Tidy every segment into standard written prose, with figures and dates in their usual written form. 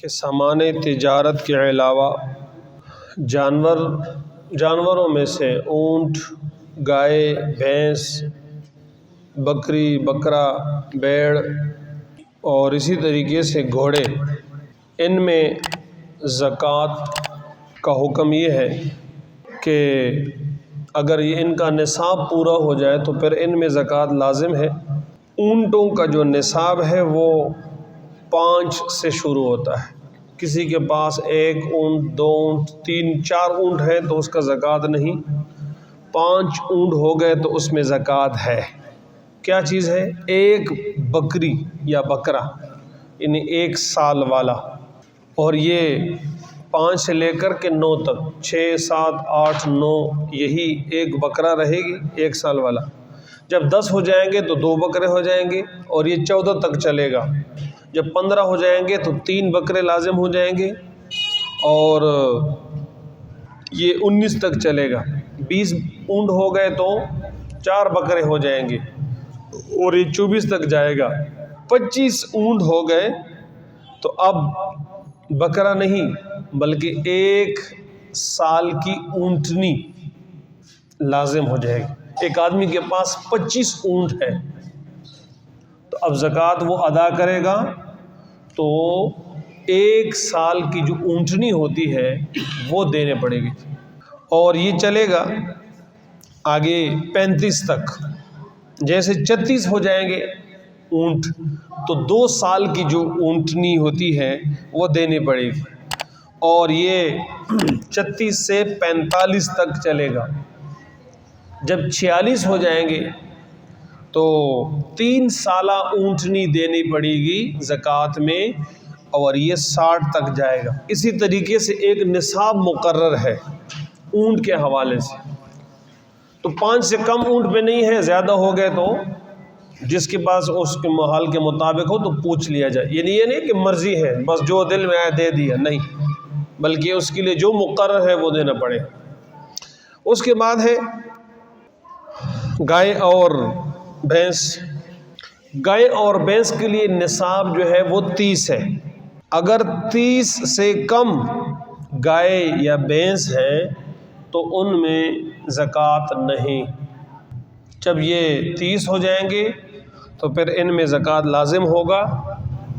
کہ سامان تجارت کے علاوہ جانوروں میں سے اونٹ، گائے، بھینس، بکری، بکرا، بیڑ اور اسی طریقے سے گھوڑے، ان میں زکوٰۃ کا حکم یہ ہے کہ اگر ان کا نصاب پورا ہو جائے تو پھر ان میں زکوٰۃ لازم ہے۔ اونٹوں کا جو نصاب ہے وہ 5 سے شروع ہوتا ہے۔ کسی کے پاس 1 اونٹ، 2 اونٹ، 3، 4 اونٹ ہے تو اس کا زکوٰۃ نہیں۔ 5 اونٹ ہو گئے تو اس میں زکوٰۃ ہے۔ کیا چیز ہے؟ 1 بکری یا بکرا، یعنی 1 سال والا، اور یہ 5 سے لے کر کے 9 تک، 6، 7، 8، 9، یہی 1 بکرا رہے گی 1 سال والا۔ جب 10 ہو جائیں گے تو 2 بکرے ہو جائیں گے اور یہ 14 تک چلے گا۔ جب 15 ہو جائیں گے تو 3 بکرے لازم ہو جائیں گے اور یہ 19 تک چلے گا۔ 20 اونٹ ہو گئے تو 4 بکرے ہو جائیں گے اور یہ 24 تک جائے گا۔ 25 اونٹ ہو گئے تو اب بکرا نہیں بلکہ 1 سال کی اونٹنی لازم ہو جائے گی۔ ایک آدمی کے پاس 25 اونٹ ہے تو اب زکوٰۃ وہ ادا کرے گا تو 1 سال کی جو اونٹنی ہوتی ہے وہ دینے پڑے گی، اور یہ چلے گا آگے 35 تک۔ جیسے 36 ہو جائیں گے اونٹ تو 2 سال کی جو اونٹنی ہوتی ہے وہ دینی پڑے گی، اور یہ 36 سے 45 تک چلے گا۔ جب 46 ہو جائیں گے تو 3 سالہ اونٹنی دینی پڑے گی زکوٰۃ میں، اور یہ 60 تک جائے گا۔ اسی طریقے سے ایک نصاب مقرر ہے اونٹ کے حوالے سے، تو 5 سے کم اونٹ پہ نہیں ہے، زیادہ ہو گئے تو جس کے پاس اس کے محال کے مطابق ہو تو پوچھ لیا جائے۔ یعنی یہ نہیں کہ مرضی ہے بس جو دل میں آئے دے دیا، نہیں، بلکہ اس کے لیے جو مقرر ہے وہ دینا پڑے۔ اس کے بعد ہے گائے اور بھینس۔ گائے اور بھینس کے لیے نصاب جو ہے وہ 30 ہے۔ اگر 30 سے کم گائے یا بھینس ہے تو ان میں زکوٰۃ نہیں۔ جب یہ 30 ہو جائیں گے تو پھر ان میں زکوٰۃ لازم ہوگا،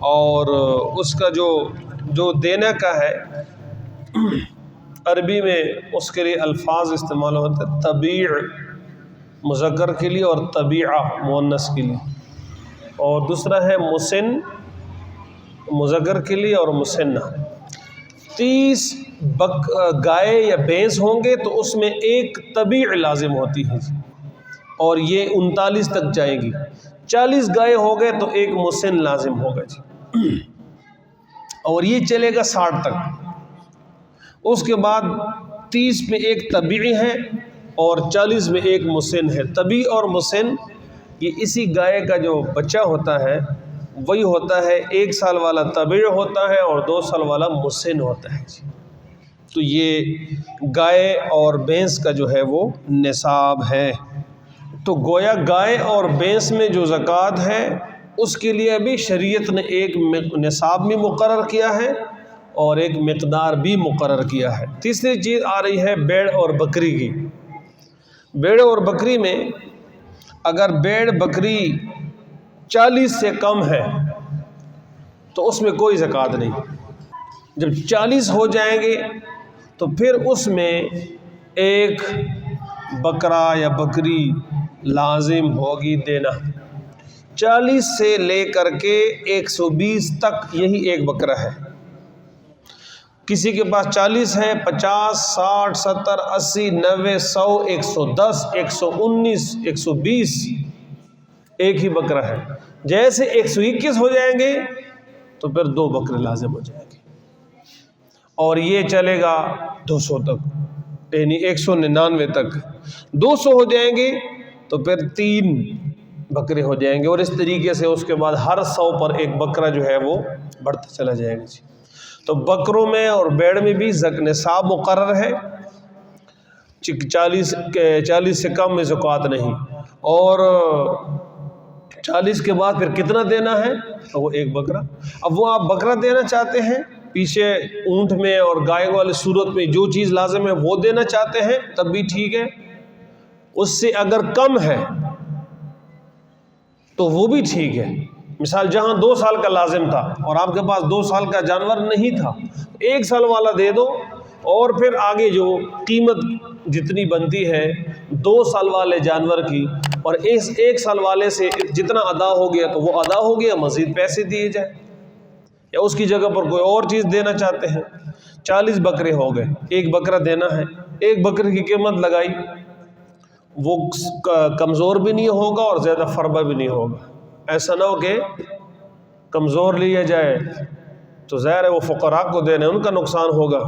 اور اس کا جو دینے کا ہے، عربی میں اس کے لیے الفاظ استعمال ہوتے ہیں، طبیع مذکر کے لیے اور طبیعہ مؤنث کے لیے، اور دوسرا ہے مسن مذکر کے لیے اور مسنہ۔ 30 گائے یا بھینس ہوں گے تو اس میں 1 طبیع لازم ہوتی ہے، اور یہ 39 تک جائے گی۔ 40 گائے ہو گئے تو 1 مسن لازم ہوگا جی، اور یہ چلے گا 60 تک۔ اس کے بعد 30 میں 1 طبیعی ہے اور 40 میں 1 مسن ہے۔ طبیعی اور مسن یہ اسی گائے کا جو بچہ ہوتا ہے وہی ہوتا ہے، 1 سال والا طبیعی ہوتا ہے اور 2 سال والا مسن ہوتا ہے جی۔ تو یہ گائے اور بھینس کا جو ہے وہ نصاب ہے۔ تو گویا گائے اور بھینس میں جو زکوٰۃ ہے اس کے لیے ابھی شریعت نے ایک نصاب بھی مقرر کیا ہے اور ایک مقدار بھی مقرر کیا ہے۔ تیسری چیز آ رہی ہے بیڑ اور بکری کی۔ بیڑ اور بکری میں اگر بیڑ بکری 40 سے کم ہے تو اس میں کوئی زکوٰۃ نہیں۔ جب 40 ہو جائیں گے تو پھر اس میں 1 بکرا یا بکری لازم ہوگی دینا۔ 40 سے لے کر کے 120 تک یہی 1 بکرا ہے۔ کسی کے پاس 40 ہے، 50، 60، 70، 80، 90، 100، 110، 119، 120 ایک ہی بکرا ہے۔ جیسے 121 ہو جائیں گے تو پھر 2 بکرے لازم ہو جائیں گے، اور یہ چلے گا 200 تک، یعنی 199 تک۔ 200 ہو جائیں گے تو پھر 3 بکرے ہو جائیں گے، اور اس طریقے سے اس کے بعد ہر 100 پر 1 بکرا جو ہے وہ بڑھتا چلا جائے گا جی۔ تو بکروں میں اور بیڑ میں بھی نصاب مقرر ہے، 40 سے کم میں زکوٰۃ نہیں، اور 40 کے بعد پھر کتنا دینا ہے؟ وہ 1 بکرا۔ اب وہ آپ بکرا دینا چاہتے ہیں پیچھے اونٹ میں اور گائے والی صورت میں جو چیز لازم ہے وہ دینا چاہتے ہیں تب بھی ٹھیک ہے، اس سے اگر کم ہے تو وہ بھی ٹھیک ہے۔ مثال جہاں 2 سال کا لازم تھا اور آپ کے پاس 2 سال کا جانور نہیں تھا، 1 سال والا دے دو، اور پھر آگے جو قیمت جتنی بنتی ہے 2 سال والے جانور کی اور اس 1 سال والے سے جتنا ادا ہو گیا تو وہ ادا ہو گیا، مزید پیسے دیے جائے، یا اس کی جگہ پر کوئی اور چیز دینا چاہتے ہیں۔ 40 بکرے ہو گئے، 1 بکرا دینا ہے، 1 بکرے کی قیمت لگائی، وہ کمزور بھی نہیں ہوگا اور زیادہ فربا بھی نہیں ہوگا۔ ایسا نہ ہو کہ کمزور لیا جائے تو ظاہر ہے وہ فقراء کو دینا، ان کا نقصان ہوگا،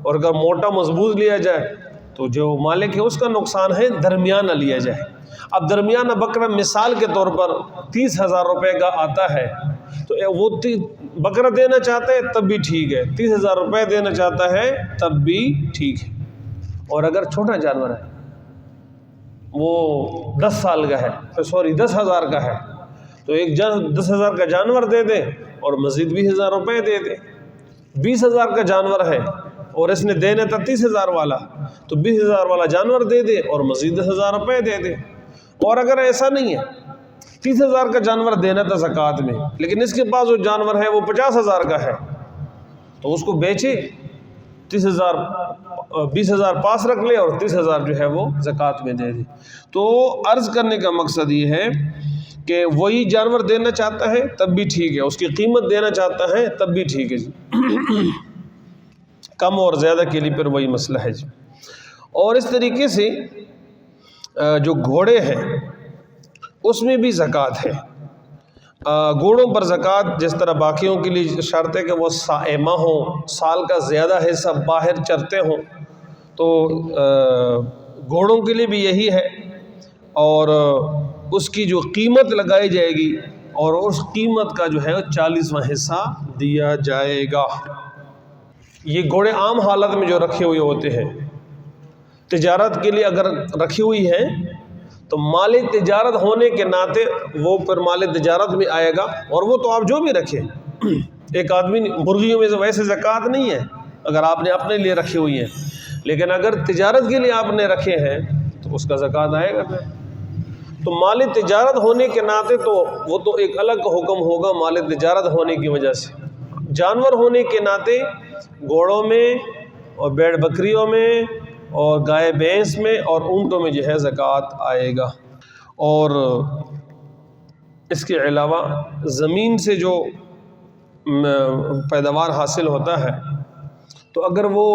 اور اگر موٹا مضبوط لیا جائے تو جو مالک ہے اس کا نقصان ہے۔ درمیانہ لیا جائے۔ اب درمیانہ بکرا مثال کے طور پر 30,000 روپے کا آتا ہے، تو وہ بکرا دینا چاہتا ہے تب بھی ٹھیک ہے، 30,000 روپے دینا چاہتا ہے تب بھی ٹھیک ہے۔ اور اگر چھوٹا جانور ہے، وہ 10 سال کا ہے، 10,000 کا ہے، تو 10,000 کا جانور دے دے اور مزید 20,000 روپے دے دے۔ 20,000 کا جانور ہے اور اس نے دینا تھا 30,000 والا، تو 20,000 والا جانور دے دے اور مزید 10,000 روپے دے دے۔ اور اگر ایسا نہیں ہے، 30,000 کا جانور دینا تھا زکوٰۃ میں، لیکن اس کے پاس جو جانور ہے وہ 50,000 کا ہے، تو اس کو بیچے، 20,000 پاس رکھ لے اور 30,000 جو ہے وہ زکوٰۃ میں دے دے۔ تو عرض کرنے کا مقصد یہ ہے کہ وہی جانور دینا چاہتا ہے تب بھی ٹھیک ہے، اس کی قیمت دینا چاہتا ہے تب بھی ٹھیک ہے جی، کم اور زیادہ کے لیے پھر وہی مسئلہ ہے جی۔ اور اس طریقے سے جو گھوڑے ہیں اس میں بھی زکوٰۃ ہے۔ گھوڑوں پر زکوٰۃ جس طرح باقیوں کے لیے شرط ہے کہ وہ صائمہ ہوں، سال کا زیادہ حصہ باہر چرتے ہوں، تو گھوڑوں کے لیے بھی یہی ہے، اور اس کی جو قیمت لگائی جائے گی اور اس قیمت کا جو ہے 40واں حصہ دیا جائے گا۔ یہ گھوڑے عام حالت میں جو رکھے ہوئے ہوتے ہیں، تجارت کے لیے اگر رکھی ہوئی ہیں تو مال تجارت ہونے کے ناطے وہ پھر مال تجارت میں آئے گا، اور وہ تو آپ جو بھی رکھیں، ایک آدمی مرغیوں میں ویسے زکوٰۃ نہیں ہے اگر آپ نے اپنے لیے رکھی ہوئی ہیں، لیکن اگر تجارت کے لیے آپ نے رکھے ہیں تو اس کا زکوٰۃ آئے گا پھر۔ تو مال تجارت ہونے کے ناطے تو وہ تو ایک الگ حکم ہوگا مال تجارت ہونے کی وجہ سے۔ جانور ہونے کے ناطے گھوڑوں میں اور بھیڑ بکریوں میں اور گائے بھینس میں اور اونٹوں میں جو ہے زکوٰۃ آئے گا۔ اور اس کے علاوہ زمین سے جو پیداوار حاصل ہوتا ہے، تو اگر وہ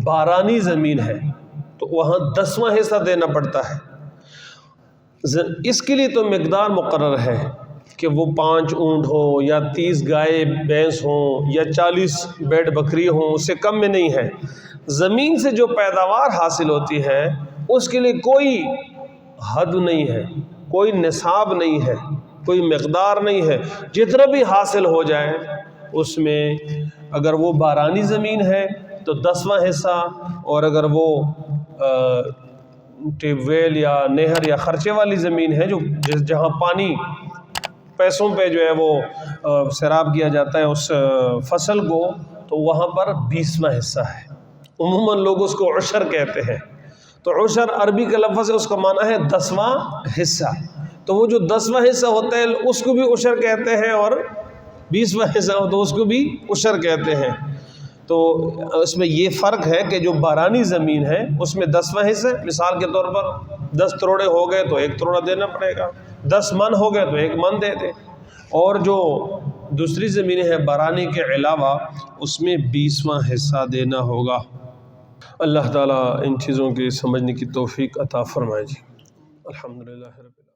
بارانی زمین ہے تو وہاں 10واں حصہ دینا پڑتا ہے۔ اس کے لیے تو مقدار مقرر ہے کہ وہ 5 اونٹ ہو یا 30 گائے بھینس ہوں یا 40 بھیڑ بکری ہوں، اس سے کم میں نہیں ہے۔ زمین سے جو پیداوار حاصل ہوتی ہے اس کے لیے کوئی حد نہیں ہے، کوئی نصاب نہیں ہے، کوئی مقدار نہیں ہے، جتنا بھی حاصل ہو جائے اس میں، اگر وہ بارانی زمین ہے تو 10واں حصہ، اور اگر وہ ٹیوب ویل یا نہر یا خرچے والی زمین ہے جو جہاں پانی پیسوں پہ جو ہے وہ سیراب کیا جاتا ہے اس فصل کو، تو وہاں پر 20واں حصہ ہے۔ عموماً لوگ اس کو عشر کہتے ہیں، تو عشر عربی کا لفظ ہے، اس کا معنی ہے 10واں حصہ۔ تو وہ جو 10واں حصہ ہوتا ہے اس کو بھی عشر کہتے ہیں، اور 20واں حصہ ہو تو اس کو بھی عشر کہتے ہیں۔ تو اس میں یہ فرق ہے کہ جو بارانی زمین ہے اس میں 10واں حصہ، مثال کے طور پر 10 تروڑے ہو گئے تو 1 تروڑا دینا پڑے گا، 10 من ہو گئے تو 1 من دے دے، اور جو دوسری زمینیں ہیں بارانی کے علاوہ اس میں 20واں حصہ دینا ہوگا۔ اللہ تعالیٰ ان چیزوں کی سمجھنے کی توفیق عطا فرمائے جی۔ الحمدللہ رب العالمین۔